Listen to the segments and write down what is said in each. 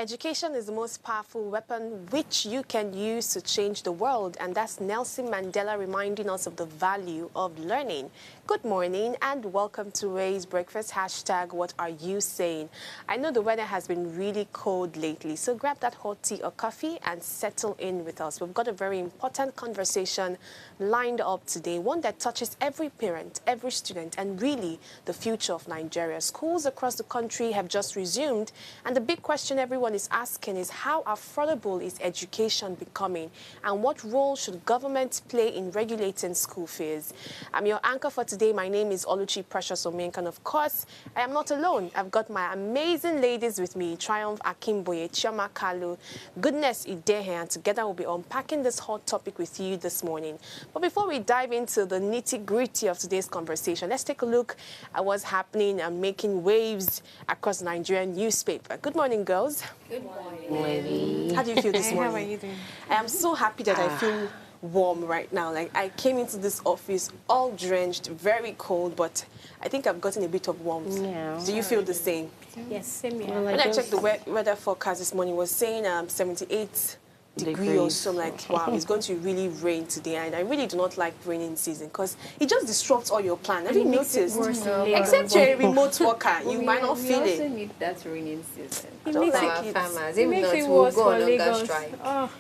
Education is the most powerful weapon which you can use to change the world, and that's Nelson Mandela reminding us of the value of learning. Good morning and welcome to Ray's Breakfast. Hashtag what are you saying? I know the weather has been really cold lately, so grab that hot tea or coffee and settle in with us. We've got a very important conversation lined up today, one that touches every parent, every student, and really the future of Nigeria. Schools across the country have just resumed, and the big question everyone is asking is how affordable is education becoming, and what role should government play in regulating school fees? I'm your anchor for today. My name is Oluchi Precious Omenka, and of course, I am not alone. I've got my amazing ladies with me, Triumph Akimboye, Chioma Kalu, Goodness Idehe, and together we'll be unpacking this hot topic with you this morning. But before we dive into the nitty-gritty of today's conversation, let's take a look at what's happening and making waves across the Nigerian newspaper. Good morning, girls. Good morning, lady. How do you feel this morning? How are you doing? I am so happy that I feel warm right now. Like, I came into this office all drenched, very cold, but I think I've gotten a bit of warmth. Yeah. Do you feel the same? Yes, same here. When I checked the weather forecast this morning, it was saying 78 degree or so. I'm like, wow, it's going to really rain today. And I really do not like raining season because it just disrupts all your plans. Have you noticed? Except you're a remote worker, you might not feel We also it. need that raining season. I don't like Our it. farmers, It if makes not, it we'll worse go for on longer Lagos. strike. Oh.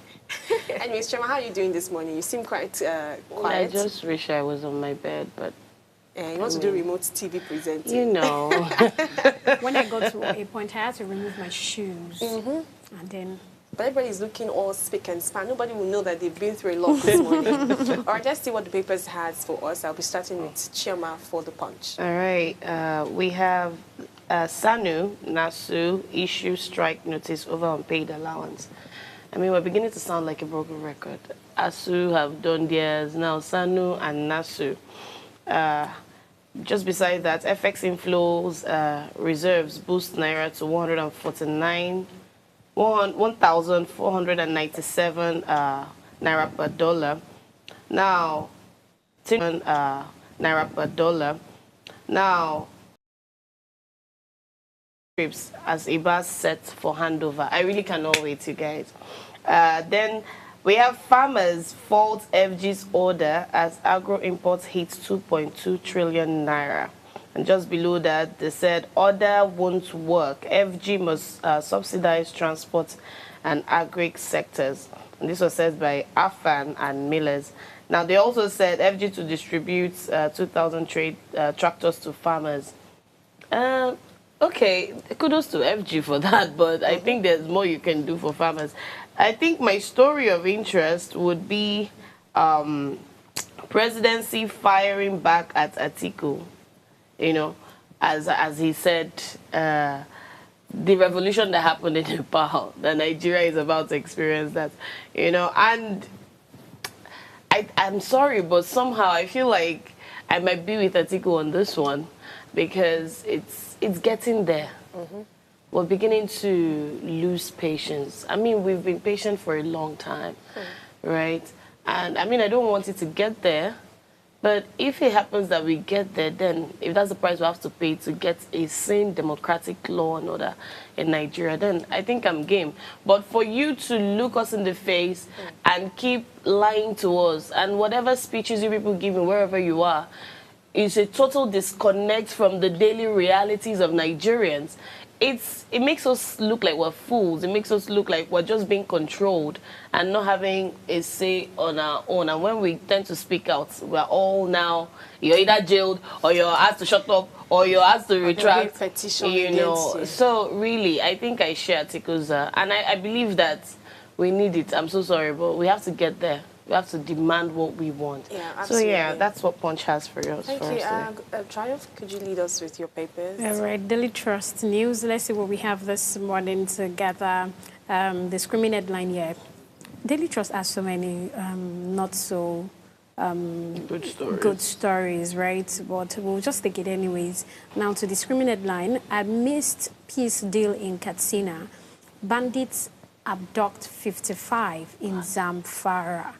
Anyways, Chema, how are you doing this morning? You seem quite I quiet. just wish I was on my bed, but You want to do remote TV presenting. you know. When I got to a point, I had to remove my shoes. And then... But everybody's looking all spick and span. Nobody will know that they've been through a lot this morning. All right, let's see what the papers has for us. I'll be starting with Chioma for the punch. All right, we have SANU, NASU, issue strike notice over unpaid allowance. I mean, we're beginning to sound like a broken record. ASU have done theirs, now SANU and NASU. Just beside that, FX inflows reserves boost Naira to 1,497 Naira per dollar. Now, Naira per dollar. Now, as IBAS set for handover. I really cannot wait, you guys. Then we have farmers fault FG's order as agro imports hits 2.2 trillion naira. And just below that, they said order won't work. FG must subsidize transport and agri sectors. And this was said by AFAN and Millers. Now, they also said FG to distribute 2,000 tractors to farmers. Okay, kudos to FG for that, but I think there's more you can do for farmers. I think my story of interest would be presidency firing back at Atiku. You know, as he said, the revolution that happened in Nepal, that Nigeria is about to experience that, you know, and I'm sorry, but somehow I feel like I might be with Atiku on this one because it's getting there. We're beginning to lose patience. I mean, we've been patient for a long time, right? And I mean, I don't want it to get there, but if it happens that we get there, then if that's the price we have to pay to get a sane democratic law and order in Nigeria, then I think I'm game. But for you to look us in the face and keep lying to us, and whatever speeches you people give me wherever you are, is a total disconnect from the daily realities of Nigerians. It makes us look like we're fools. It makes us look like we're just being controlled and not having a say on our own. And when we tend to speak out, we're all now, you're either jailed or you're asked to shut up or you're asked to retract. Petition you know. You. So really, I think I share Atiku's, and I believe that we need it. I'm so sorry, but we have to get there. We have to demand what we want. Yeah, absolutely. So yeah, that's what Punch has for us. Thank you. Triumph, could you lead us with your papers? All right, Daily Trust News. Let's see what we have this morning together. The screaming headline here. Daily Trust has so many not so good stories, right? But we'll just take it anyways. Now to the screaming headline. Amidst peace deal in Katsina, bandits abduct 55 in Zamfara.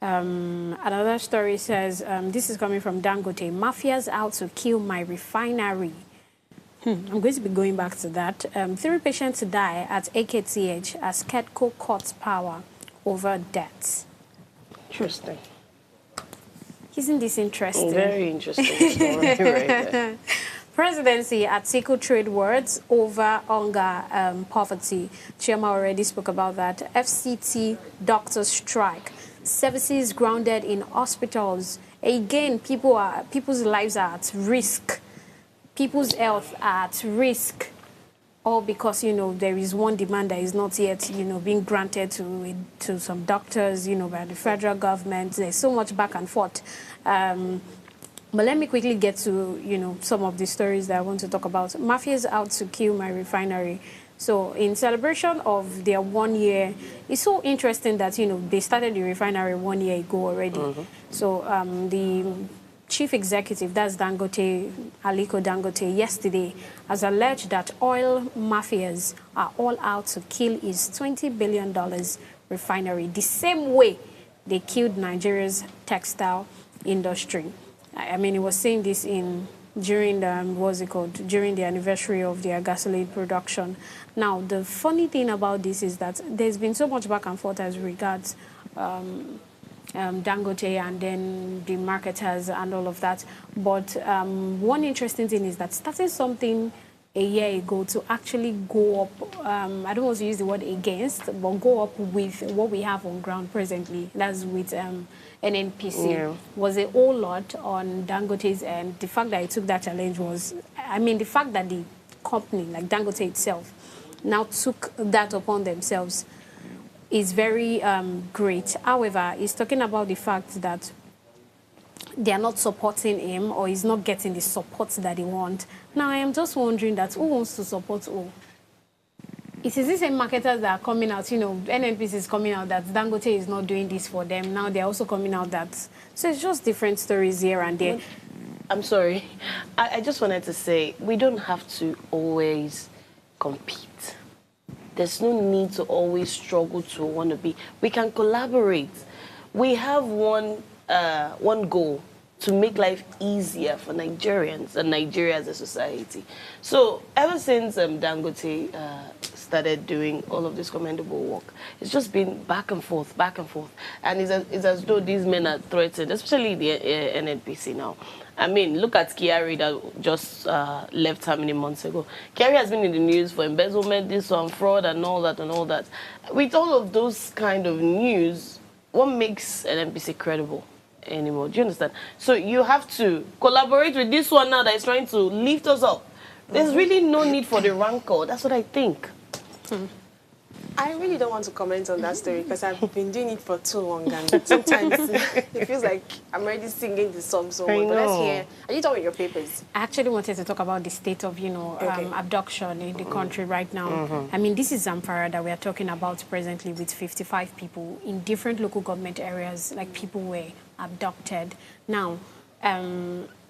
Another story says, this is coming from Dangote. Mafia's out to kill my refinery. I'm going to be going back to that. 3 patients die at AKTH as KEDCO cuts power over debts. Interesting. Isn't this interesting? Very interesting story right there. Presidency at Atiku trade words over hunger, poverty. Chioma already spoke about that. FCT doctors strike. Services grounded in hospitals. Again, people's lives are at risk. People's health are at risk. All because, there is one demand that is not yet, being granted to some doctors, by the federal government. There's so much back and forth. But let me quickly get to, some of the stories that I want to talk about. Mafias out to kill my refinery. So in celebration of their 1 year, it's so interesting that, they started the refinery 1 year ago already. So the chief executive, that's Dangote, Aliko Dangote, yesterday has alleged that oil mafias are all out to kill his $20 billion refinery, the same way they killed Nigeria's textile industry. I mean, he was saying this during during the anniversary of their gasoline production. Now, the funny thing about this is that there's been so much back and forth as regards Dangote and then the marketers and all of that. But one interesting thing is that starting something a year ago to actually go up, I don't want to use the word against, but go up with what we have on ground presently. That's with NNPC. Was a whole lot on Dangote's end. The fact that he took that challenge was, the fact that the company, like Dangote itself, now took that upon themselves is very great. However, he's talking about the fact that they are not supporting him or he's not getting the support that he wants. Now, I am just wondering that who wants to support who? It is the same marketers that are coming out, NNPC is coming out that Dangote is not doing this for them. Now they're also coming out that... So it's just different stories here and there. I'm sorry. I just wanted to say, we don't have to always compete. There's no need to always struggle to want to be. We can collaborate. We have one goal, to make life easier for Nigerians and Nigeria as a society. So ever since Dangote started doing all of this commendable work, it's just been back and forth. And it's as though these men are threatened, especially the NNPC now. I mean, look at Kyari that just left how many months ago. Kyari has been in the news for embezzlement, this one, fraud and all that and all that. With all of those kind of news, what makes NNPC credible anymore? Do you understand? So you have to collaborate with this one now that is trying to lift us up. There's really no need for the rancor. That's what I think. I really don't want to comment on that story because I've been doing it for too long, and sometimes it feels like I'm already singing the song so much. But let's hear. Are you done with your papers? I actually wanted to talk about the state of, abduction in the country right now. I mean, this is Zamfara that we are talking about presently, with 55 people in different local government areas, like people were abducted. Now,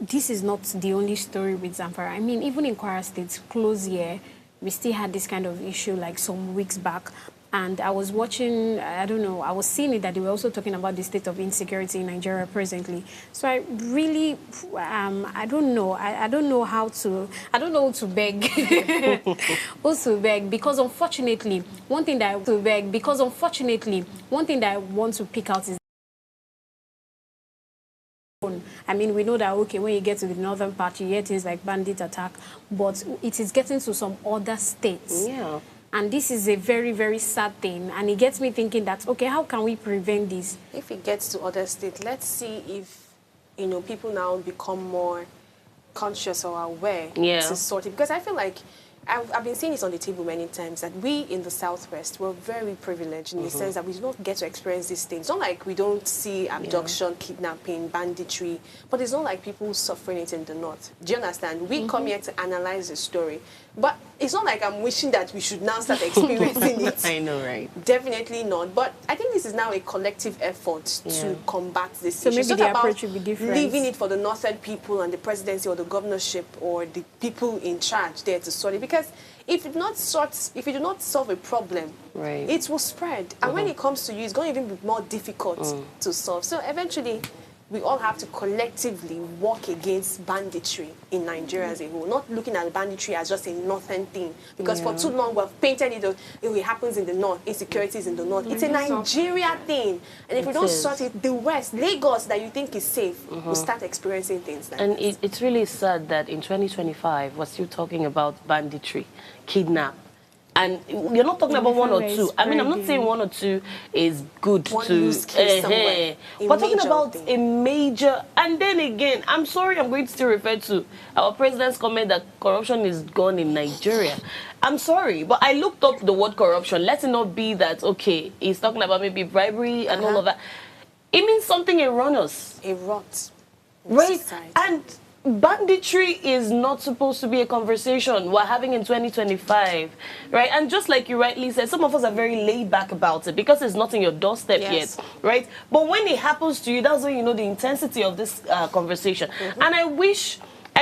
this is not the only story with Zamfara. I mean, even in Kwara State, close here, we still had this kind of issue like some weeks back. And I was watching, I was seeing it that they were also talking about the state of insecurity in Nigeria presently. So I really, I don't know who to beg. Who to beg, because unfortunately, one thing that I want to pick out is, I mean, we know that, okay, when you get to the northern part, you hear things like bandit attack, but it is getting to some other states. Yeah. And this is a very, very sad thing. And it gets me thinking that, okay, how can we prevent this? If it gets to other states, let's see if, people now become more conscious or aware to sort it. Because I feel like I've been saying this on the table many times, that we in the Southwest, we're very privileged in the sense that we do not get to experience these things. It's not like we don't see abduction, kidnapping, banditry, but it's not like people suffering it in the North. Do you understand? We come here to analyze the story. But it's not like I'm wishing that we should now start experiencing it. I know, right? Definitely not. But I think this is now a collective effort to combat this so issue. Maybe the approach will be different. Leaving it for the northern people and the presidency or the governorship or the people in charge there to sort it. Because if you do not solve a problem, it will spread. And when it comes to you, it's going to even be more difficult to solve. So eventually, we all have to collectively work against banditry in Nigeria as a whole, not looking at banditry as just a northern thing. Because for too long we've painted it, it happens in the north, insecurities in the north. It's a Nigeria thing. And if we don't sort it, the West, Lagos that you think is safe, will start experiencing things like And this. it's really sad that in 2025, we're still talking about banditry, kidnap. And you're not talking about one or two. I mean, I'm not saying one or two is good One to... loose case somewhere. A We're talking major about thing. a major... And then again, I'm sorry, I'm going to still refer to our president's comment that corruption is gone in Nigeria. I'm sorry, but I looked up the word corruption. Let it not be that, okay, he's talking about maybe bribery and all of that. It means something erroneous. A rot. in Right? society. And banditry is not supposed to be a conversation we're having in 2025, right? And just like you rightly said, some of us are very laid back about it because it's not in your doorstep Yes. yet, right? But when it happens to you, that's when you know the intensity of this conversation. And I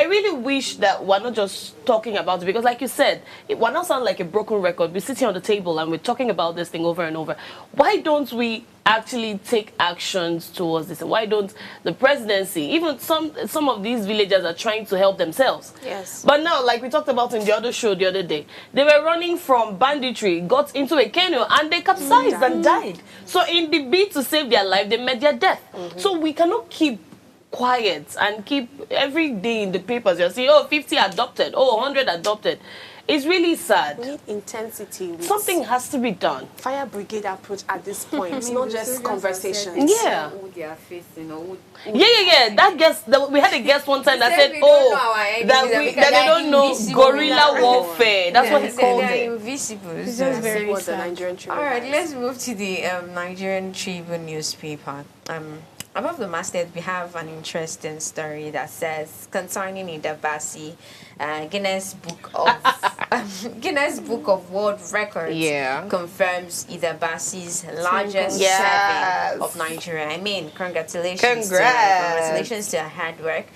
really wish that we're not just talking about it because, like you said, we're not sound like a broken record. We sit here on the table and we're talking about this thing over and over. Why don't we actually take actions towards this? Why don't the presidency, even some of these villagers are trying to help themselves. Yes. But now, like we talked about in the other show the other day, they were running from banditry, got into a canoe, and they capsized and died. So in the bid to save their life, they met their death. So we cannot keep quiet and keep every day in the papers you're saying, oh, 50 adopted, oh, 100 adopted. It's really sad. We need intensity. With Something has to be done. fire brigade approach at this point. It's I mean, not the just soldiers conversations. have said Yeah. who they are facing or who Yeah. That guest, we had a guest one time that They said said, we don't oh, know our enemies that because they they are don't know invisible guerrilla without warfare. That's what he called They are it. invisible. It's so- just very See what the sad. Nigerian Tribune All right, has. let's move to the Nigerian Tribune newspaper. Above the masthead, we have an interesting story that says concerning Idabasi, Guinness Book of World Records confirms Idabasi's largest Yes. survey of Nigeria. I mean, congratulations! Congrats. Congratulations to her hard work.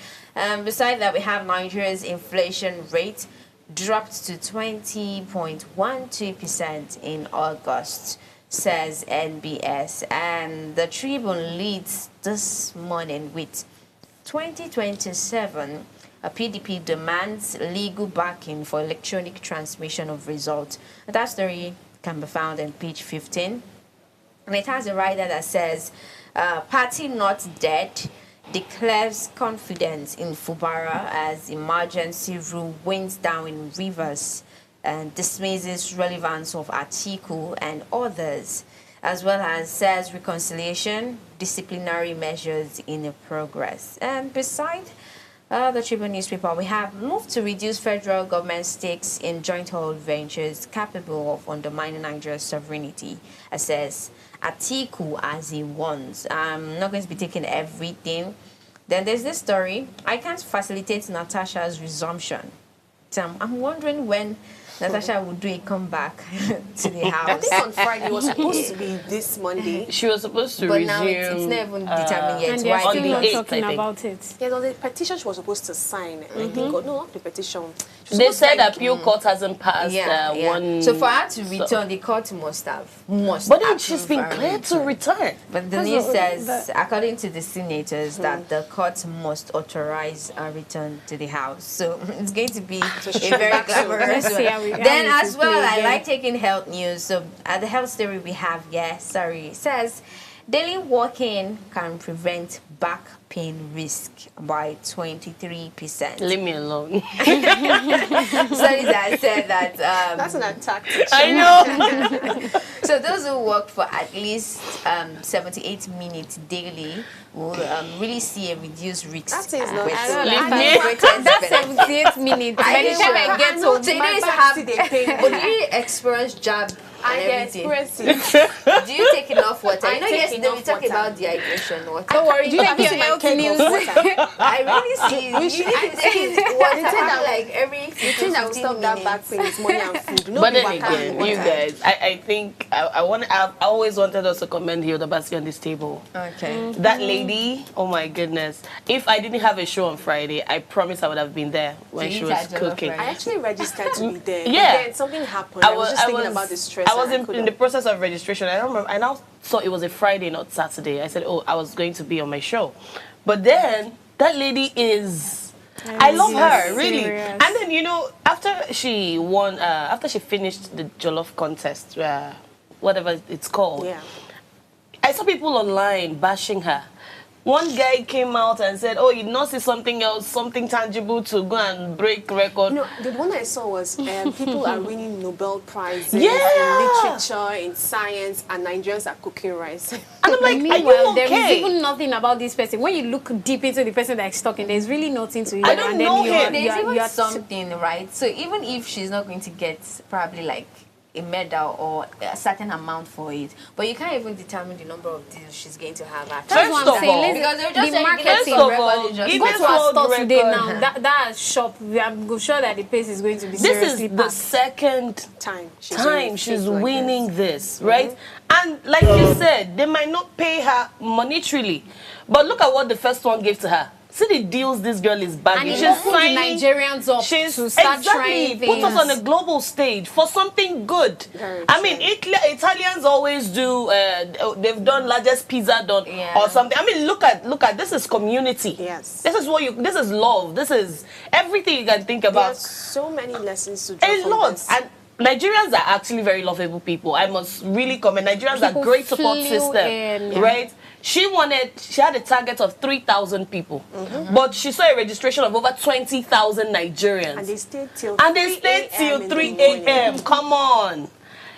Besides that, we have Nigeria's inflation rate dropped to 20.12% in August, says NBS. And the Tribune leads this morning with 2027. PDP demands legal backing for electronic transmission of results. That story can be found on page 15. And it has a rider that says, party not dead, declares confidence in Fubara as emergency rule winds down in Rivers and dismisses relevance of Atiku and others, as well as says reconciliation, disciplinary measures in progress. And beside the Tribune newspaper, we have moved to reduce federal government stakes in joint oil ventures capable of undermining Nigeria's sovereignty, says Atiku as he wants. I'm not going to be taking everything. Then there's this story. I can't facilitate Natasha's resumption. So I'm wondering when Natasha would do a comeback to the I house. think on Friday it was supposed to be this Monday. She was supposed to But resume. now it's not even determined yet. And they're Why? still on the not 8th, talking I think. about it. Yeah, the petition she was supposed to sign. I think, no, not the petition. She was They supposed to said sign- appeal court hasn't passed one. So for her to return, the court must have. But then she's been approve her cleared to return. return. But the That's news what- says, according to the senators, that the court must authorize a return to the House. So it's going to be a very glamorous Let's see how one. how Then it as will well, play I again. like taking health news. So at the health story we have, it says, daily walking can prevent back pain risk by 23%. Leave me alone. Studies that said that That's an attack. I know. so those who work for at least 78 minutes daily will really see a reduced risk. That is not- with I don't like greatest it. That's benefit. 78 minutes. I By the know, time I I get know, home, today my is back have, still dey pain but me. do you experience jab I and everything? express it. Do you take enough water? I You know, take yesterday we enough talked water. about dehydration. Water. Don't worry, Do you take have your seen my health keg of news. water? I really see. You need to be taking water that- like every The thing that will 15 stop that minutes. back pain is money and food. No But be then waka and again, water. you guys, I think I always wanted us to commend Hilda Basi on this table. Okay. That lady, oh my goodness. If I didn't have a show on Friday, I promise I would have been there when To she eat was her jollof cooking. rice. I actually registered to be there. Yeah. But then something happened. I was just thinking about the stress I was in the process of registration. I don't remember. I now saw it was a Friday, not Saturday. I said, oh, I was going to be on my show. But then, that lady is... I love her, really. Serious. And then, you know, after she won, after she finished the Jollof contest, whatever it's called, Yeah. I saw people online bashing her. One guy came out and said, oh, you did not see something else, something tangible to go and break record. No, the one I saw was people are winning Nobel Prizes Yeah. in literature, in science, and Nigerians are cooking rice. And I'm like, are Meanwhile, you there is okay? even nothing about this person. When you look deep into the person that's talking, there's really nothing to it. I don't And then know you are- him. you There's are- even you are- something, right? So even if she's not going to get probably like a medal or a certain amount for it, but you can't even determine the number of deals she's going to have after. That's what I'm First of saying. all- Let's- Because they're just the saying marketing- Guinness First World of all, Record is just- Guinness Go to our World store today Record. now. That shop, I'm sure that the place is going to be This seriously is the packed. second Time she's winning this, right? And like you said, they might not pay her monetarily, but look at what the first one gave to her. See the deals this girl is bagging. And it She's opens the signing. Nigerians up She's to start exactly trying things. put us on a global stage for something good. Very I mean, Italians always do. They've done largest pizza done Yeah. or something. I mean, look at this is community. Yes. This is what you. This is love. This is everything you can think about. There's so many lessons to draw A from lot. this. And Nigerians are actually very lovable people. I must really comment. Nigerians are People great support flew system, in. right? She had a target of 3,000 people, but she saw a registration of over 20,000 Nigerians. And they stayed till And they stayed till 3 a.m. Come on.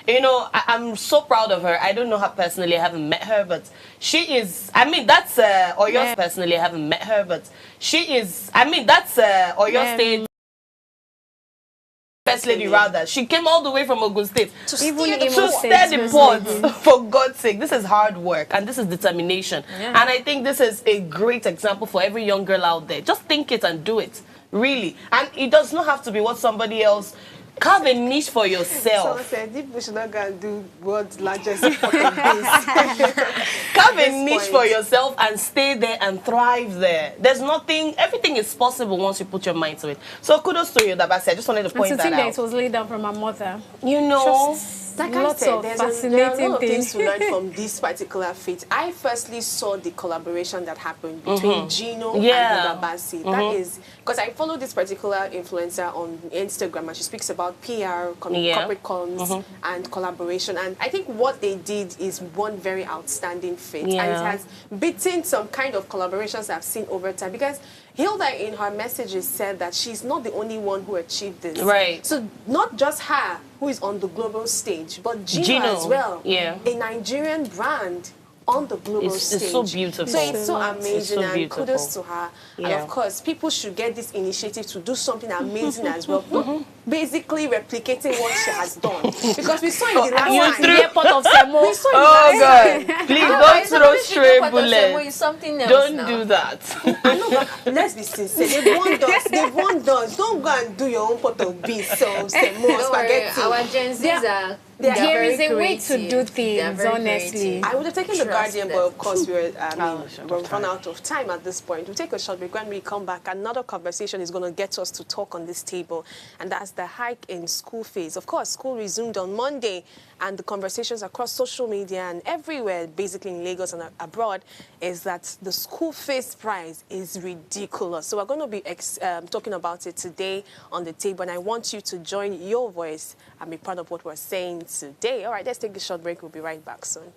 You know, I'm so proud of her. I don't know her personally. I haven't met her, but she is. I mean, that's Oyo Yeah. personally. I haven't met her, but she is. I mean, that's Oyo Yeah. State First Lady, rather. She came all the way from Ogun State Even steer the Imo to pot. State stir the First pot. Lady. For God's sake, this is hard work and this is determination. Yeah. And I think this is a great example for every young girl out there. Just think it and do it, really. And it does not have to be what somebody else. Carve a niche for Someone yourself. said, if we should not go and do world's largest import of beans. Carve a this niche point. for yourself and stay there and thrive there. There's nothing, everything is possible once you put your mind to it. So kudos to you, Dabasi. I just wanted to And point to that think that out. it was laid down from her mother. You know, Like I Lots said, of there are a fascinating lot of things things. to learn from this particular feat. I firstly saw the collaboration that happened between Gino Yeah. and Odabasi. That is, because I follow this particular influencer on Instagram and she speaks about PR, Yeah. corporate comms, and collaboration. And I think what they did is one very outstanding feat. And it Yeah. has beaten some kind of collaborations I've seen over time because Hilda in her messages said that she's not the only one who achieved this. Right. So not just her who is on the global stage, but Gino, Gino, as well. yeah. A Nigerian brand on the global It's stage. so beautiful. So it's so amazing It's so and beautiful. kudos to her. And Yeah. of course, people should get this initiative to do something amazing as well. Not basically replicating what she has done. Because we saw in the last You time. threw- The airport of Semo. We saw in the Oh last time. God! Please Why don't is throw somebody stray thinking about the same way? bullets. Something else Don't now. do that. I know, but let's be sincere. They've won us. They've won us. Don't go and do your own pot of beans. So, say more Don't worry, spaghetti. our Gen Zs are. There There is very a way to creative. do They are things, very honestly. creative. I would have taken the Trust Guardian, them. but of course we're short run out of time at this point. We'll take a short break. When we come back, another conversation is going to get us to talk on this table, and that's the hike in school fees. Of course, school resumed on Monday, and the conversations across social media and everywhere, basically in Lagos and abroad, is that the school fees price is ridiculous. So we're going to be talking about it today on the table, and I want you to join your voice and be part of what we're saying today. All right, let's take a short break. We'll be right back soon.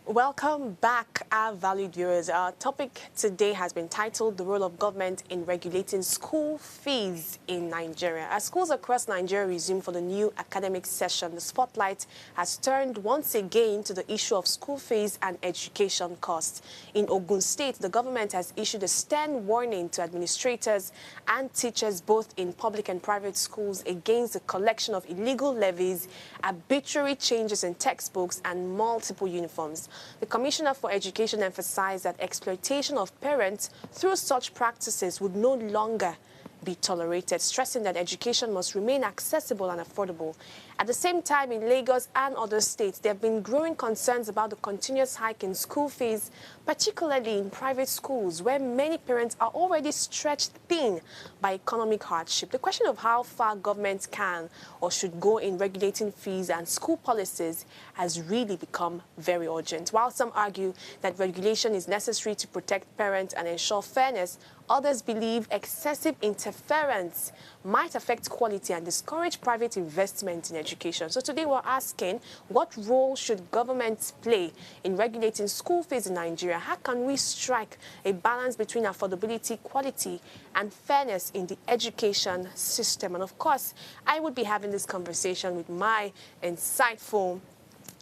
Welcome back, our valued viewers. Our topic today has been titled The Role of Government in Regulating School Fees in Nigeria. As schools across Nigeria resume for the new academic session, the spotlight has turned once again to the issue of school fees and education costs. In Ogun State, the government has issued a stern warning to administrators and teachers both in public and private schools against the collection of illegal levies, arbitrary changes in textbooks, and multiple uniforms. The Commissioner for Education emphasized that exploitation of parents through such practices would no longer be tolerated, stressing that education must remain accessible and affordable. At the same time, in Lagos and other states, there have been growing concerns about the continuous hike in school fees, particularly in private schools, where many parents are already stretched thin by economic hardship. The question of how far government can or should go in regulating fees and school policies has really become very urgent. While some argue that regulation is necessary to protect parents and ensure fairness, others believe excessive interference might affect quality and discourage private investment in education. So today we're asking, what role should government play in regulating school fees in Nigeria? How can we strike a balance between affordability, quality, and fairness in the education system? And of course, I would be having this conversation with my insightful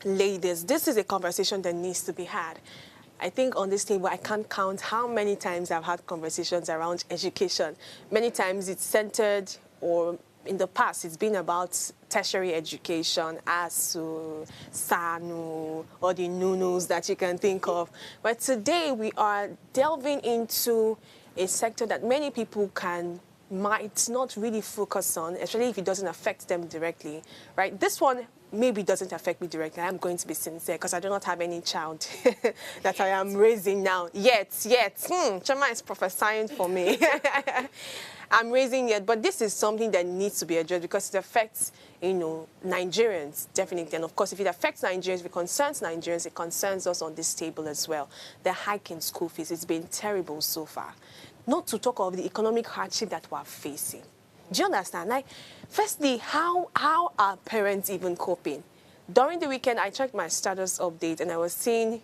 ladies. This is a conversation that needs to be had. I think on this table, I can't count how many times I've had conversations around education. Many times it's centered, or in the past, it's been about tertiary education, ASU, SANU, or the NUNUs that you can think of. But today, we are delving into a sector that many people might not really focus on, especially if it doesn't affect them directly, right? This one maybe doesn't affect me directly. I'm going to be sincere because I do not have any child that I am raising now. Yet. Chema is prophesying for me. I'm raising yet, but this is something that needs to be addressed because it affects, Nigerians, definitely. And of course, if it affects Nigerians, if it concerns Nigerians, it concerns us on this table as well. The hike in school fees, it's been terrible so far. Not to talk of the economic hardship that we're facing. Do you understand? Like, firstly, how are parents even coping? During the weekend, I checked my status update, and I was seeing,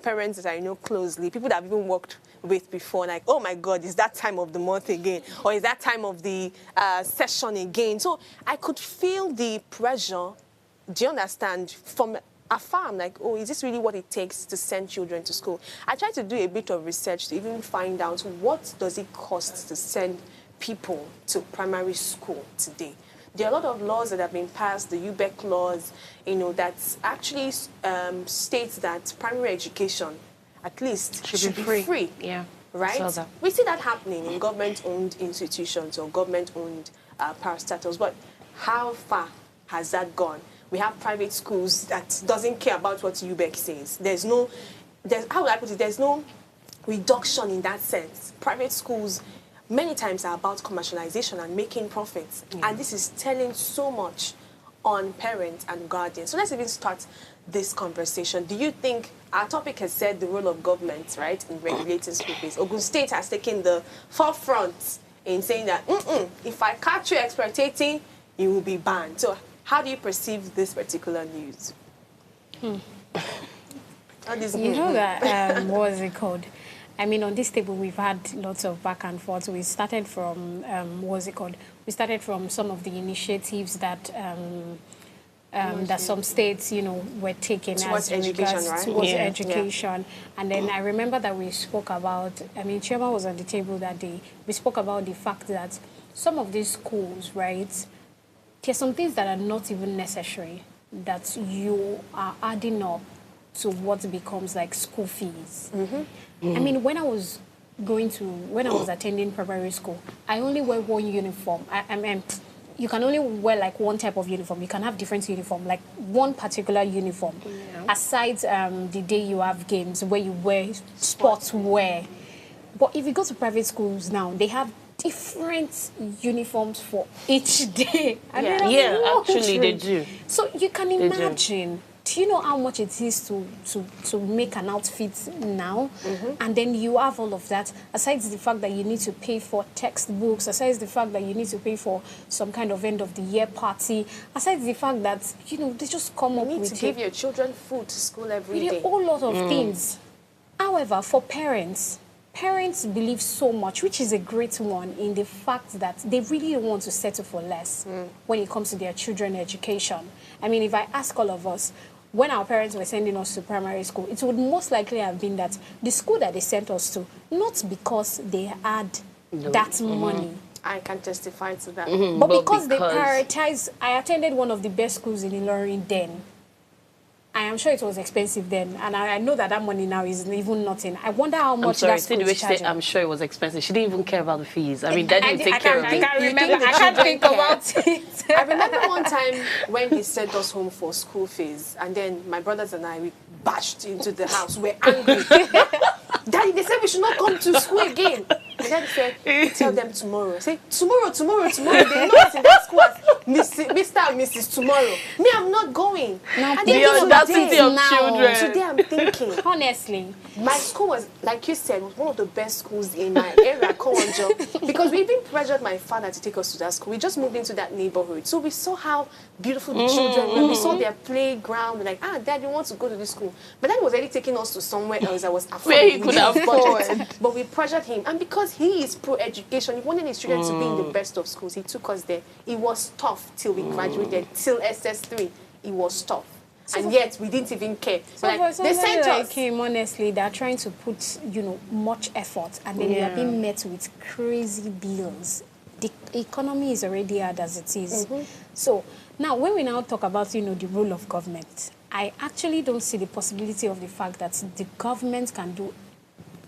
parents that I know closely, people that I've even worked with before, like, oh my God, is that time of the month again? Or is that time of the session again? So I could feel the pressure, do you understand, from afar. I'm like, oh, is this really what it takes to send children to school? I tried to do a bit of research to even find out what does it cost to send people to primary school today. There are a lot of laws that have been passed, the UBEC laws, that actually states that primary education, at least, should be free. Yeah. Right? We see that happening in government-owned institutions or government-owned parastatals. But how far has that gone? We have private schools that doesn't care about what UBEC says. How would I put it? There's no reduction in that sense. Private schools many times are about commercialization and making profits. Yeah. And this is telling so much on parents and guardians. So let's even start this conversation. Do you think, our topic has said the role of government, right, in regulating school fees. Ogun State has taken the forefront in saying that, if I catch you exploiting, you will be banned. So how do you perceive this particular news? What is it called? I mean, on this table, we've had lots of back and forth. We started from, We started from some of the initiatives that that some states, were taking towards education, right? Towards education. Yeah. And then I remember that we spoke about, Chairman was on the table that day. We spoke about the fact that some of these schools, right, there's some things that are not even necessary that you are adding up to what becomes like school fees. I mean, when I was attending primary school, I only wear one uniform. I mean, you can only wear like one type of uniform. You can have different uniform, like one particular uniform. Yeah. Aside the day you have games where you wear sports wear. But if you go to private schools now, they have different uniforms for each day. Actually they do. So you can imagine do you know how much it is to make an outfit now? And then you have all of that, aside the fact that you need to pay for textbooks, aside the fact that you need to pay for some kind of end of the year party, aside the fact that, you know, they just come up with... You need to give your children food to school every day. A whole lot of things. However, for parents believe so much, which is a great one, in the fact that they really don't want to settle for less when it comes to their children's education. I mean, if I ask all of us, when our parents were sending us to primary school, it would most likely have been that the school that they sent us to, not because they had that money. I can testify to that. But because they prioritize. I attended one of the best schools in Ilorin then. I am sure it was expensive then, and I know that money now is even nothing. I wonder how much that school is charging. I'm sure it was expensive. She didn't even care about the fees. I mean, that didn't take care of it. I can't think about it. I remember one time when he sent us home for school fees, and then my brothers and I, we bashed into the house. We're angry. Daddy, they said we should not come to school again. And then said, tell them tomorrow. Say, tomorrow. They know it's in that school as Mr. and Mrs. Tomorrow. Me, I'm not going. Now, and the audacity of children. Today I'm thinking. Honestly. My school was, like you said, was one of the best schools in my area, Kowonjo, because we even pressured my father to take us to that school. We just moved into that neighborhood. So we saw how beautiful the children were. We saw their playground. We're like, Dad, you want to go to this school. But then he was already taking us to somewhere else that was affordable. Where he could afford. But we pressured him. And because he is pro-education, he wanted his children to be in the best of schools. He took us there. It was tough till we graduated, till SS3. It was tough. And yet, we didn't even care. So like, they sent us. Him, honestly, they're trying to put, you know, much effort, and then you are being met with crazy bills. The economy is already hard as it is. So now, when we now talk about, you know, the role of government, I actually don't see the possibility of the fact that the government can do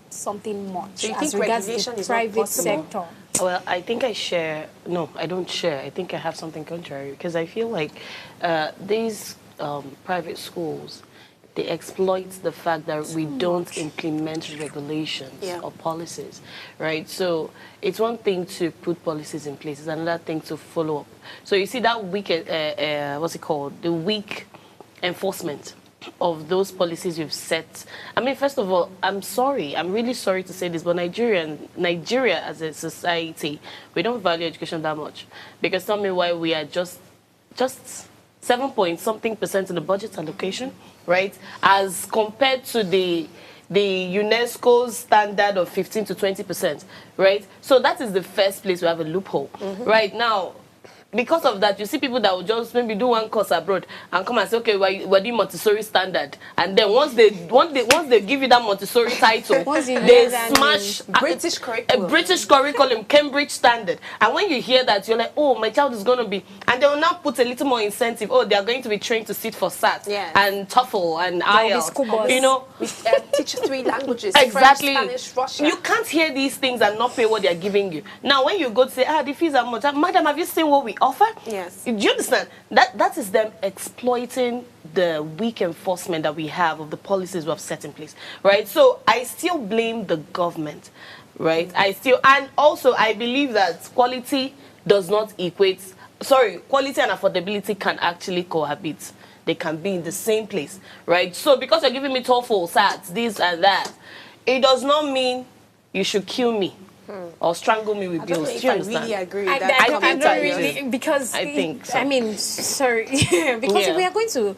something much so you as think regards regulation the is not private possible? sector. Well, I think I share. No, I don't share. I think I have something contrary because I feel like these private schools, they exploit the fact that we don't implement regulations or policies, right? So it's one thing to put policies in place, it's another thing to follow up. So you see that weak, what's it called? The weak enforcement of those policies you've set. I mean, first of all, I'm really sorry to say this, but Nigeria as a society, we don't value education that much. Because tell me why we are just 7-point-something% in the budget allocation, right? As compared to the UNESCO's standard of 15 to 20%, right? So that is the first place we have a loophole. Right now, because of that, you see people that will just maybe do one course abroad and come and say, okay, we're doing Montessori standard. And then once they give you that Montessori title, they smash British curriculum. A British curriculum, Cambridge standard. And when you hear that, you're like, oh, my child is going to be... And they will now put a little more incentive. Oh, they are going to be trained to sit for SAT and TOEFL and IELTS. You know, we teach 3 languages. Exactly. French, Spanish, Russian. You can't hear these things and not pay what they are giving you. Now, when you go to say, the fees are much. Madam, have you seen what we offer? Yes. Do you understand? That is them exploiting the weak enforcement that we have of the policies we have set in place, right? So I still blame the government, right? And also I believe that quality does not equate, quality and affordability can actually cohabit. They can be in the same place, right? So because you're giving me TOEFL, SATs, this and that, it does not mean you should kill me. Or strangle me with bills. I really agree with that. I don't really, because I think so. I mean, sorry, because if we are going to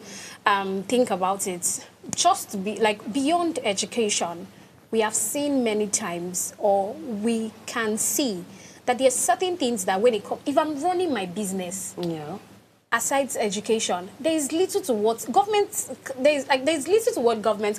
think about it, just to be like beyond education, we have seen many times, or we can see that there are certain things that when it comes, if I'm running my business, aside education, there is little to what government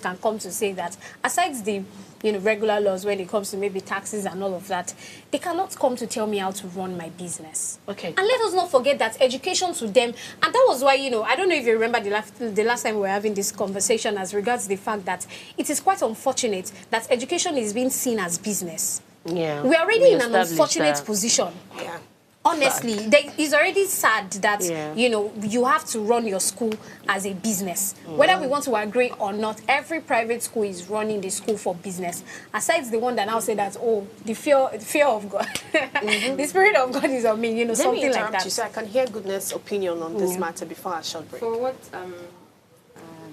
can come to say that aside the regular laws when it comes to maybe taxes and all of that, they cannot come to tell me how to run my business. Okay. And let us not forget that education to them, and that was why, I don't know if you remember the last time we were having this conversation as regards the fact that it is quite unfortunate that education is being seen as business. Yeah. We are already in an unfortunate position. Yeah. Honestly, it's already sad that, you have to run your school as a business. Whether we want to agree or not, every private school is running the school for business. Aside the one that now say that, the fear of God, the spirit of God is on me, something like that. You so I can hear Goodness' opinion on this matter before our short break. For what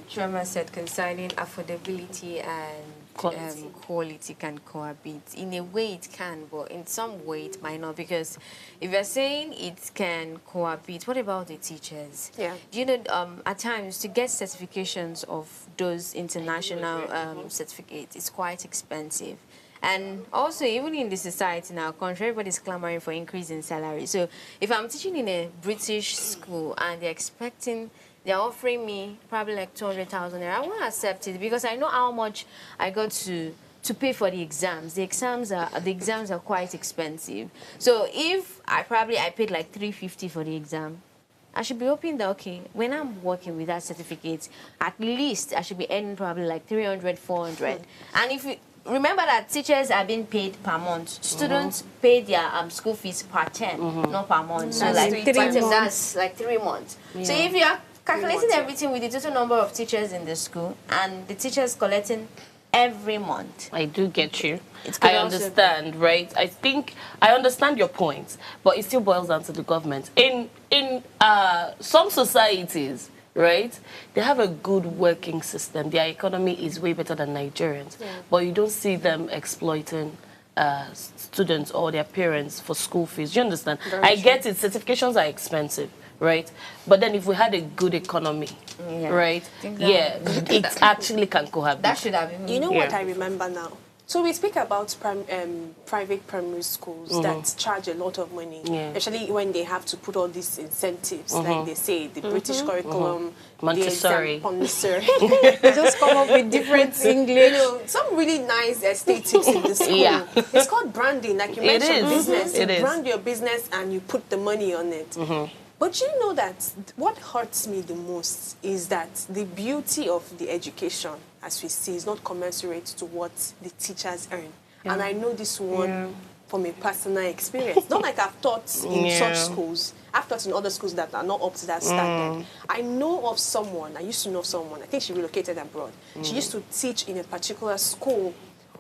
Choma said concerning affordability and quality can cohabit. In a way it can, but in some way it might not, because if you're saying it can cohabit, what about the teachers? Yeah. Do you know, at times to get certifications of those international certificates is quite expensive. And also, even in the society in our country, everybody's clamoring for increase in salary. So if I'm teaching in a British school and they're offering me probably like 200,000 naira, I won't accept it, because I know how much I got to pay for the exams. The exams are quite expensive. So if I paid like 350 for the exam, I should be hoping that, okay, when I'm working with that certificate, at least I should be earning probably like 300, 400. And if you remember that teachers are being paid per month. Students pay their school fees per term, not per month. So That's like 3 months. that's like 3 months. Yeah. So if you are calculating 3 months, everything with the total number of teachers in the school and the teachers collecting every month, I do get you. It could I also understand, right? I think I understand your point, but it still boils down to the government. In some societies, right, they have a good working system. Their economy is way better than Nigerians, but you don't see them exploiting students or their parents for school fees. Do you understand? I get it. Certifications are expensive, right? But then if we had a good economy, right, it actually can cohabit. that should have been. You know what Yeah. I remember now? So we speak about private primary schools that charge a lot of money, especially when they have to put all these incentives, like they say, the British curriculum, Montessori. the Montessori. They just come up with different English. You know, some really nice aesthetics in the school. Yeah. It's called branding, like you It mentioned, is. business. It You is. brand your business and you put the money on it. But you know that what hurts me the most is that the beauty of the education, as we see, is not commensurate to what the teachers earn. And I know this one from a personal experience. Not like I've taught in such schools. I've taught in other schools that are not up to that standard. I know of someone, I used to know someone, I think she relocated abroad. She used to teach in a particular school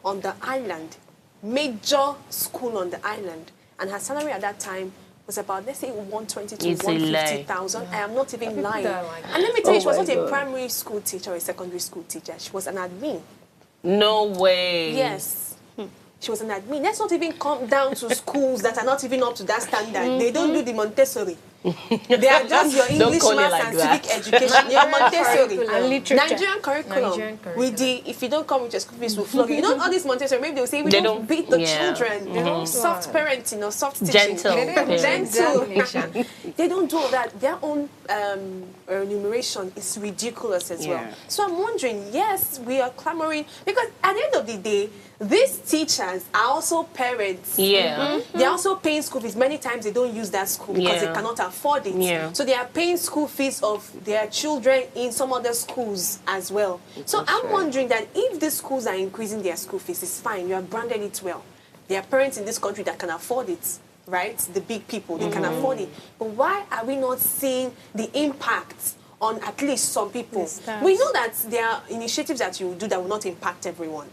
on the island, major school on the island. And her salary at that time was about, let's say, 120 to It's a lie. 150,000. I am not even lying. that like And let me tell you, she was my not a God. primary school teacher or a secondary school teacher. She was an admin. No way. Yes. She was an admin. Let's not even come down to schools that are not even up to that standard. They don't do the Montessori. They are just your English, call it maths, like and that. civic education. Your Montessori. Curriculum. And literature. Nigerian curriculum. Nigerian curriculum. With the, if you don't come with your school fees, we'll flog you. You know, all these Montessori, maybe they'll say, we They don't don't- beat the yeah. children. You know, soft parenting or soft teaching. Gentle. They don't do Gentle. examination. They don't do all that. Their own remuneration is ridiculous as well. Yeah. So I'm wondering, yes, we are clamoring, because at the end of the day, these teachers are also parents. Yeah. They're also paying school fees. Many times they don't use that school because Yeah. they cannot afford it. Yeah. So they are paying school fees of their children in some other schools as well. So That's I'm right. wondering that if the schools are increasing their school fees, it's fine. You have branded it well. There are parents in this country that can afford it, right? The big people, they can afford it. But why are we not seeing the impact on at least some people? Yes, We know that there are initiatives that you do that will not impact everyone.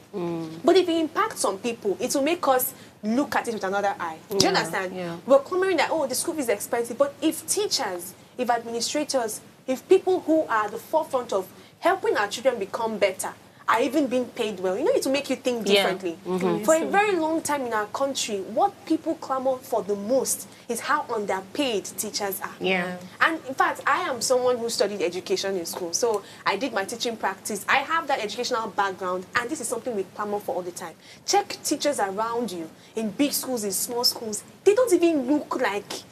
But if it impacts some people, it will make us look at it with another eye. Do you understand? Yeah. We're clamoring that, oh, the school fees is expensive. But if teachers, if administrators, if people who are at the forefront of helping our children become better are even being paid well, you know, it will make you think Yeah. differently. For a very long time in our country, what people clamor for the most is how underpaid teachers are. Yeah. And in fact, I am someone who studied education in school. So I did my teaching practice. I have that educational background, and this is something we clamor for all the time. Check teachers around you in big schools, in small schools. They don't even look like.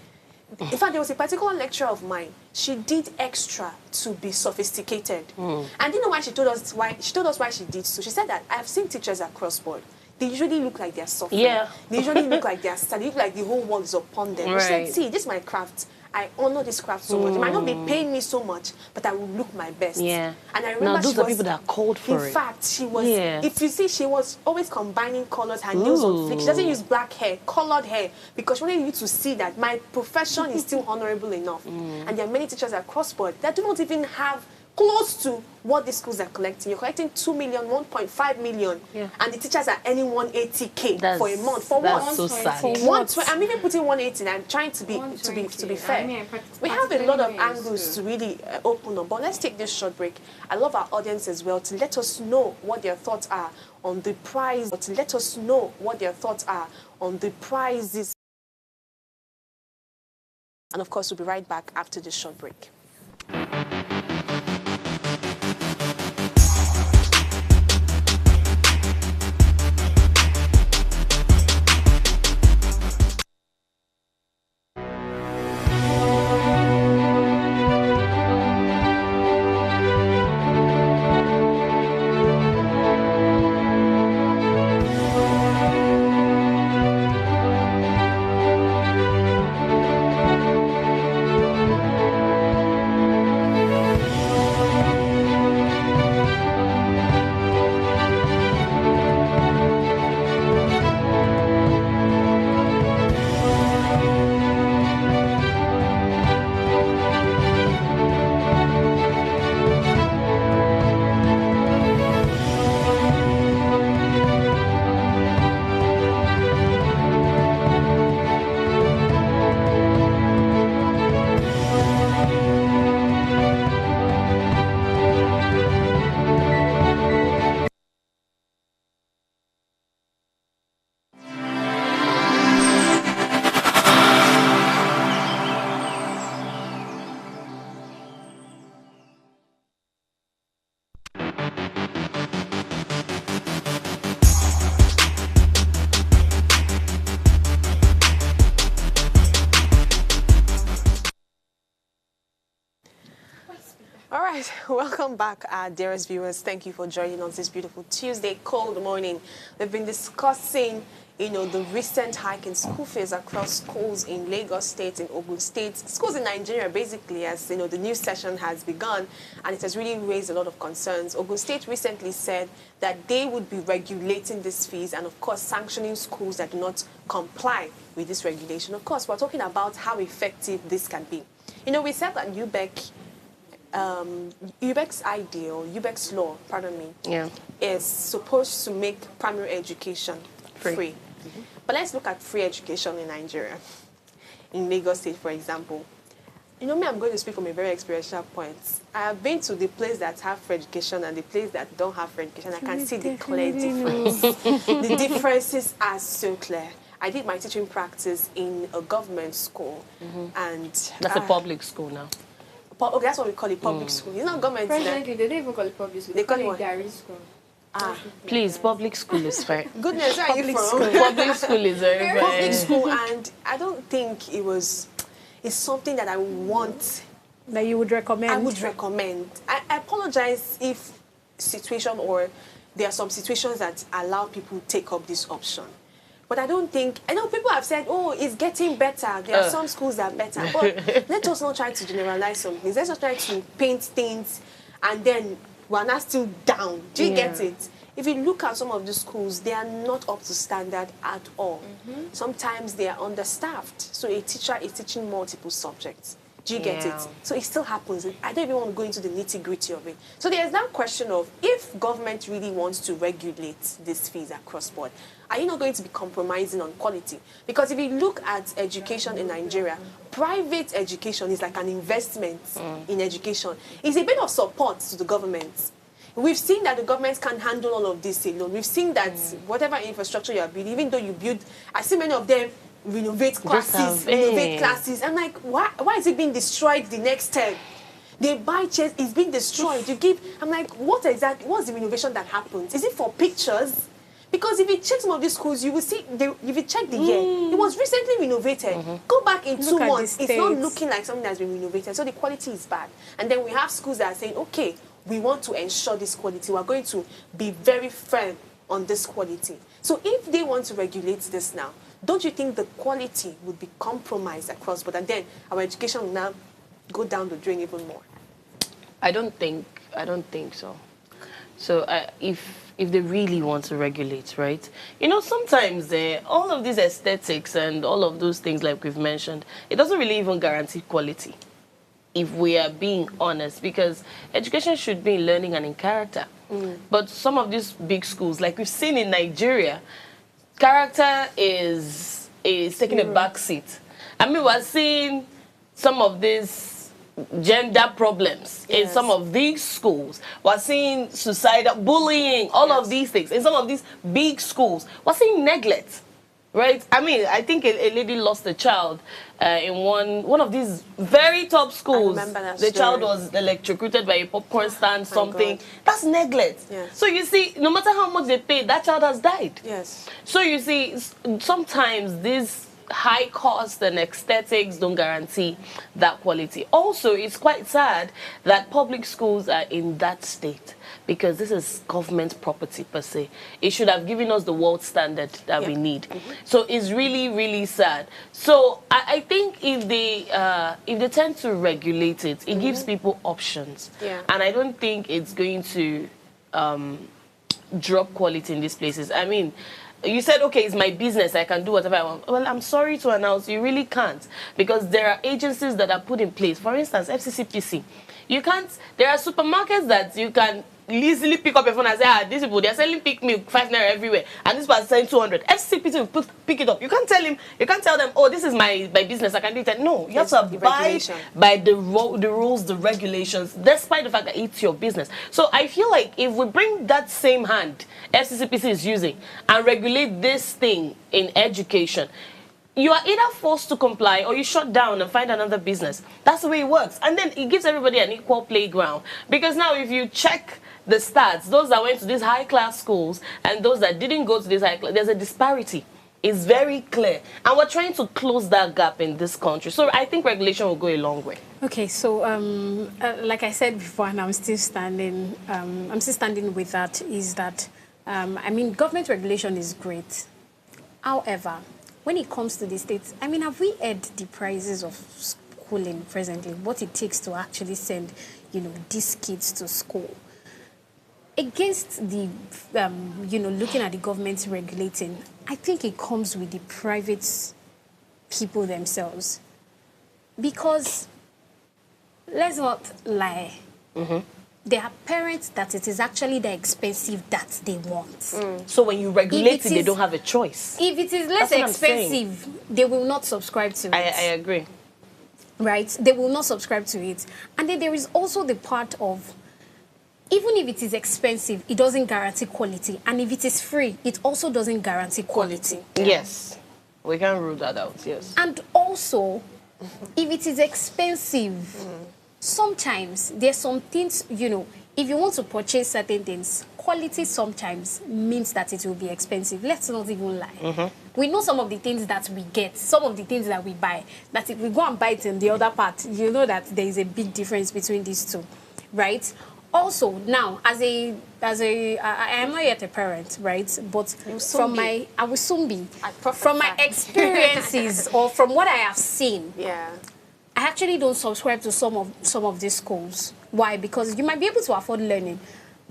In fact, there was a particular lecturer of mine. She did extra to be sophisticated. And you know why she told us why? She told us why she did so. She said that I've seen teachers across board. They usually look like they're suffering. Yeah. They usually look like they're sad. They look like the whole world is upon them. She said, Right. see, this is my craft. I honor this craft so much. It might not be paying me so much, but I will look my best. Yeah. And I remember Now, those she are was, people that are called for in it. fact, she was, Yeah. if you see, she was always combining colors, her nails on flick. She doesn't use black hair, colored hair, because she wanted you to see that my profession is still honorable enough. And there are many teachers across board that do not even have close to what the schools are collecting. You're collecting 2 million, 1.5 million, and the teachers are earning 180K for a month. For what? That's so sad. For I'm even putting 180, and I'm trying to be fair. We have a lot of angles to really open up, but let's take this short break. I love our audience as well to let us know what their thoughts are on the price. To let us know what their thoughts are on the prices. And of course, we'll be right back after this short break. All right, welcome back, dearest viewers. Thank you for joining us this beautiful Tuesday, cold morning. We've been discussing, the recent hike in school fees across schools in Lagos State, in Ogun State, schools in Nigeria, basically, as the new session has begun, and it has really raised a lot of concerns. Ogun State recently said that they would be regulating these fees and, of course, sanctioning schools that do not comply with this regulation. Of course, we're talking about how effective this can be. We said that UBEC's law, is supposed to make primary education free. But let's look at free education in Nigeria. In Lagos State, for example. I'm going to speak from a very experiential point. I have been to the place that have free education and the place that don't have free education. I can see the clear difference. The differences are so clear. I did my teaching practice in a government school. And that's a public school now. Okay, that's what we call it, public school. It's not government. Presently, they don't even call it public school. They call it Gary school. Please, public school is fair. Goodness, where are you from? Public school is very fair. Public school, and I don't think it's something that I want. That you would recommend? I would recommend. I apologize if there are some situations that allow people to take up this option. But I don't think, I know people have said, oh, it's getting better. There are some schools that are better. But let us not try to generalize some things. Let's not try to paint things and then we're not still down. Do you get it? If you look at some of the schools, they are not up to standard at all. Sometimes they are understaffed. So a teacher is teaching multiple subjects. Do you get it? So it still happens. I don't even want to go into the nitty-gritty of it. So there's that question of, if government really wants to regulate these fees across board, are you not going to be compromising on quality? Because if you look at education in Nigeria, private education is like an investment in education. It's a bit of support to the government. We've seen that the government can't handle all of this alone. We've seen that whatever infrastructure you are building, even though you build, I see many of them renovate classes. I'm like, why is it being destroyed the next term? They buy chairs, it's being destroyed. I'm like, what's the renovation that happens? Is it for pictures? Because if you check some of these schools, you will see, if you check the year, it was recently renovated. Go back in 2 months, it's not looking like something that's been renovated. So the quality is bad. And then we have schools that are saying, okay, we want to ensure this quality. We're going to be very firm on this quality. So if they want to regulate this now, don't you think the quality would be compromised across board? And then our education will now go down the drain even more? I don't think so. So if they really want to regulate, right? Sometimes all of these aesthetics and all of those things like we've mentioned, it doesn't really even guarantee quality. if we are being honest, because education should be in learning and in character. But some of these big schools, like we've seen in Nigeria, character is taking a back seat. I mean, we're seeing some of these gender problems in some of these schools. We're seeing suicidal bullying, all of these things. In some of these big schools, we're seeing neglect. Right? I mean, I think a lady lost a child in one of these very top schools. I remember that the story. child was electrocuted by a popcorn stand, something. That's neglect. Yes. So you see, no matter how much they paid, that child has died. Yes. So you see, sometimes these high costs and aesthetics don't guarantee that quality. Also, it's quite sad that public schools are in that state, because this is government property per se. It should have given us the world standard that we need. So it's really, really sad. So I think if they tend to regulate it, it gives people options. And I don't think it's going to drop quality in these places. I mean, you said, okay, it's my business, I can do whatever I want. Well, I'm sorry to announce, you really can't, because there are agencies that are put in place. For instance, FCCPC. You can't, there are supermarkets that you can easily pick up your phone and say, these people, they're selling peak milk 5 naira everywhere, and this person selling 200. FCCPC will pick it up. You can't tell them, oh, this is my business, I can do it. No, you have to abide by the rules, the regulations, despite the fact that it's your business. So I feel like if we bring that same hand FCCPC is using and regulate this thing in education, you are either forced to comply or you shut down and find another business. That's the way it works. And then it gives everybody an equal playground. Because now if you check the stats, those that went to these high-class schools and those that didn't go to these high-class, there's a disparity. It's very clear. And we're trying to close that gap in this country. So I think regulation will go a long way. Okay, so like I said before, and I'm still standing with that, is that, I mean, government regulation is great. However, when it comes to the states, I mean, have we heard the prices of schooling presently, what it takes to actually send, these kids to school? Against the, looking at the government regulating, I think it comes with the private people themselves. Because, let's not lie, there are parents that it is actually the expensive that they want. So when you regulate it, they don't have a choice. If it is less expensive, they will not subscribe to it. I agree. Right? They will not subscribe to it. And then there is also the part of, even if it is expensive, it doesn't guarantee quality. And if it is free, it also doesn't guarantee quality. Yes. We can rule that out, yes. And also, if it is expensive, sometimes there's some things, if you want to purchase certain things, quality sometimes means that it will be expensive. Let's not even lie. We know some of the things that we get, some of the things that we buy, that if we go and buy it in the other part, you know that there is a big difference between these two, right? Also, now, I am not yet a parent, right? But I will soon be. From my experiences or from what I have seen, I actually don't subscribe to some of these schools. Why? Because you might be able to afford learning,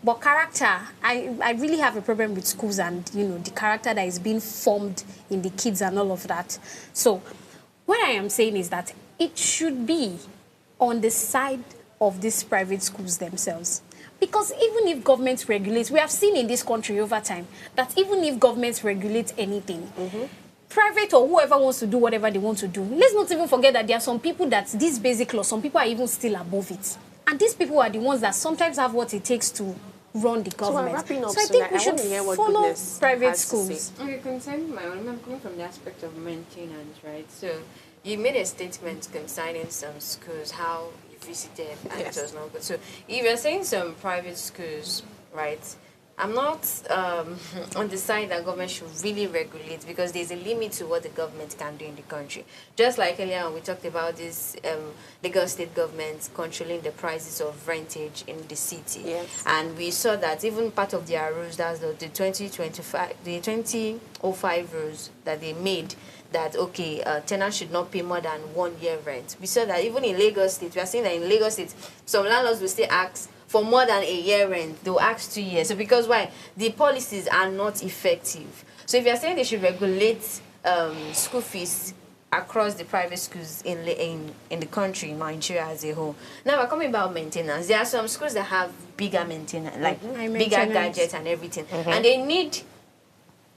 but character, I really have a problem with schools and, the character that is being formed in the kids and all of that. So what I am saying is that it should be on the side of these private schools themselves. Because even if government regulates, we have seen in this country over time that even if government regulates anything, private or whoever wants to do whatever they want to do, let's not even forget that there are some people that this basic law, some people are even still above it. And these people are the ones that sometimes have what it takes to run the government. So I think we should follow private schools. Okay, concerning my own, I'm coming from the aspect of maintenance, right? So you made a statement concerning some schools, how you visited and it was not good. So if you're saying some private schools, right, I'm not on the side that government should really regulate, because there's a limit to what the government can do in the country. Just like earlier on, we talked about this Lagos state government controlling the prices of rentage in the city. Yes. And we saw that even part of their rules, that's the 2005 rules that they made, that, okay, tenants should not pay more than 1 year rent. We saw that even in Lagos state, we are seeing that in Lagos state, some landlords will still ask for more than a year rent. They'll ask 2 years. So because why? The policies are not effective. So if you're saying they should regulate school fees across the private schools in the country, in Nigeria as a whole. Now we're coming about maintenance. There are some schools that have bigger maintenance, like bigger gadgets and everything, and they need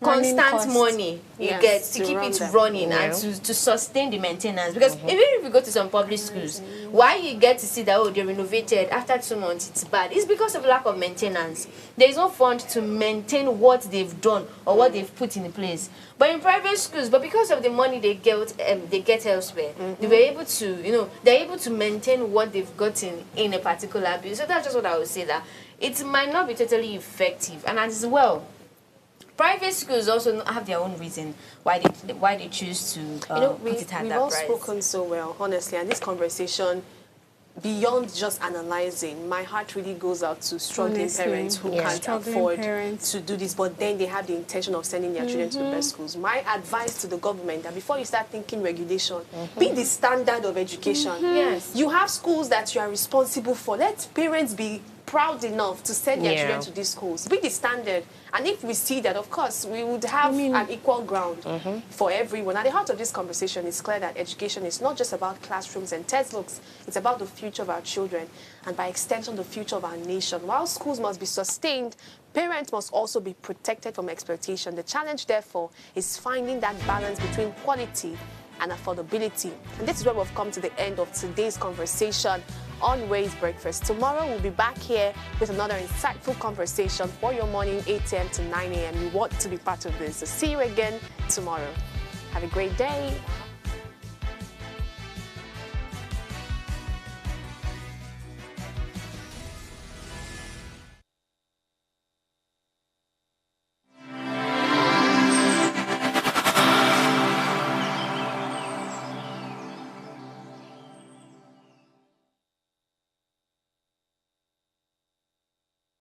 constant money you get to keep it running and to sustain the maintenance, because even if you go to some public schools, why you get to see that, oh, they renovated, after 2 months it's bad, it's because of lack of maintenance. There is no fund to maintain what they've done or what they've put in place. But in private schools, but because of the money they get elsewhere, they were able to, they're able to maintain what they've gotten in a particular bill. So that's just what I would say, that it might not be totally effective. And as well, private schools also have their own reason why they choose to put it at we've that all price. spoken so well, honestly, and this conversation, beyond just analyzing, my heart really goes out to struggling Honestly, parents who can't struggling afford parents. to do this, but then they have the intention of sending their children to the best schools. My advice to the government, that before you start thinking regulation, be the standard of education. Yes. You have schools that you are responsible for. Let parents be proud enough to send their children to these schools. Be the standard. And if we see that, of course, we would have an equal ground for everyone. At the heart of this conversation, it's clear that education is not just about classrooms and textbooks. It's about the future of our children and, by extension, the future of our nation. While schools must be sustained, parents must also be protected from exploitation. The challenge, therefore, is finding that balance between quality and affordability. And this is where we've come to the end of today's conversation on Ways Breakfast. Tomorrow we'll be back here with another insightful conversation for your morning, 8 a.m. to 9 a.m. You want to be part of this. So see you again tomorrow. Have a great day.